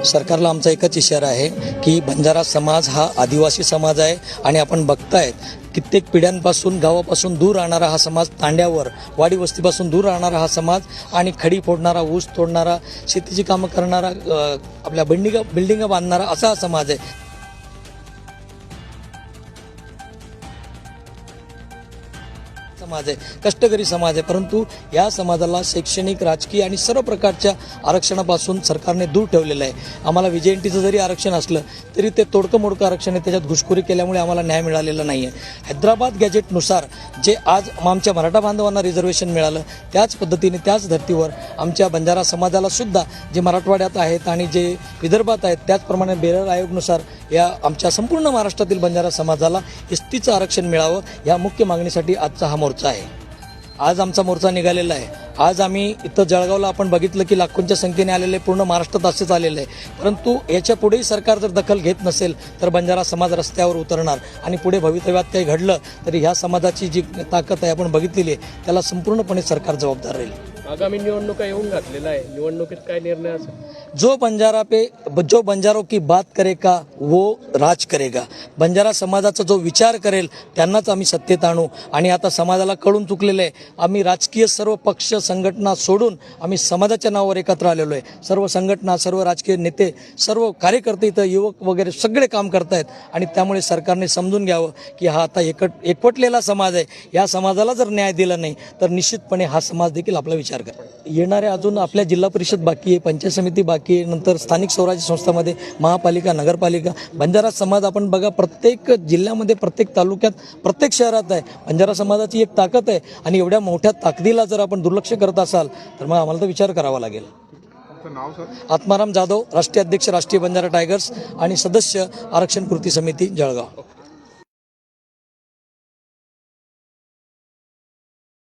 सरकारला आमचा एकच इशारा आहे की बंजारा समाज हा आदिवासी समाज आहे आणि आपण बघतायत कित्येक पिढ्यांपासून गावापासून दूर राहणारा हा समाज, तांड्यावर वाडी वस्तीपासून दूर राहणारा हा समाज आणि खडी फोडणारा, ऊस तोडणारा, शेतीची कामं करणारा, आपल्या बिल्डिंग बांधणारा असा हा समाज आहे. समाज आहे, कष्टकरी समाज आहे, परंतु या समाजाला शैक्षणिक, राजकीय आणि सर्व प्रकारच्या आरक्षणापासून सरकारने दूर ठेवलेलं आहे. आम्हाला विजेएनटीचं जरी आरक्षण असलं तरी ते तोडकं मोडकं आरक्षण आहे, त्याच्यात घुसखोरी केल्यामुळे आम्हाला न्याय मिळालेला नाही आहे. हैदराबाद गॅजेटनुसार जे आज आमच्या मराठा बांधवांना रिझर्वेशन मिळालं, त्याच पद्धतीने त्याच धर्तीवर आमच्या बंजारा समाजाला सुद्धा जे मराठवाड्यात आहेत आणि जे विदर्भात आहेत त्याचप्रमाणे बेरर आयोगानुसार या आमच्या संपूर्ण महाराष्ट्रातील बंजारा समाजाला एसटीचं आरक्षण मिळावं या मुख्य मागणीसाठी आजचा हा मोर्चा आहे. आज आमचा मोर्चा निघालेला आहे. आज आम्ही इथं जळगावला आपण बघितलं की लाखोंच्या संख्येने आलेले, पूर्ण महाराष्ट्रात असेच आलेलं आहे. परंतु याच्या पुढेही सरकार जर दखल घेत नसेल तर बंजारा समाज रस्त्यावर उतरणार आणि पुढे भवितव्यात काही घडलं तरी ह्या समाजाची जी ताकद आहे आपण बघितलेली आहे त्याला संपूर्णपणे सरकार जबाबदार राहील. आगामी निवडणुका येऊन घातलेला आहे, निवडणुकीत काय निर्णय असेल? जो बंजारों की बात करेगा वो राज करेगा. बंजारा समाजाचा जो विचार करेल त्यांनाच आम्ही सत्तेत आणू. आणि आता समाजाला कळून चुकलेलं आहे. आम्ही राजकीय सर्व पक्ष संघटना सोडून आम्ही समाजाच्या नावावर एकत्र आलेलो आहे. सर्व संघटना, सर्व राजकीय नेते, सर्व कार्यकर्ते, इथं युवक वगैरे सगळे काम करतायत आणि त्यामुळे सरकारने समजून घ्यावं की हा आता एकवटलेला समाज आहे. या समाजाला जर न्याय दिला नाही तर निश्चितपणे हा समाज देखील आपला विचार करेल. येणाऱ्या अजून आपल्या जिल्हा परिषद बाकी आहे, पंचायत समिती बाकी आहे, नंतर स्थानिक स्वराज्य संस्थांमध्ये महापालिका, नगरपालिका. बंजारा समाज आपण बघा प्रत्येक जिल्ह्यामध्ये, प्रत्येक तालुक्यात, प्रत्येक शहरात आहे. बंजारा समाजाची एक ताकद आहे आणि एवढ्या मोठ्या ताकदीला जर आपण दुर्लक्ष करत असाल तर मग आम्हाला तर विचार करावा लागेल. आत्माराम जाधव, राष्ट्रीय अध्यक्ष, राष्ट्रीय बंजारा टायगर्स आणि सदस्य, आरक्षण कृती समिती, जळगाव.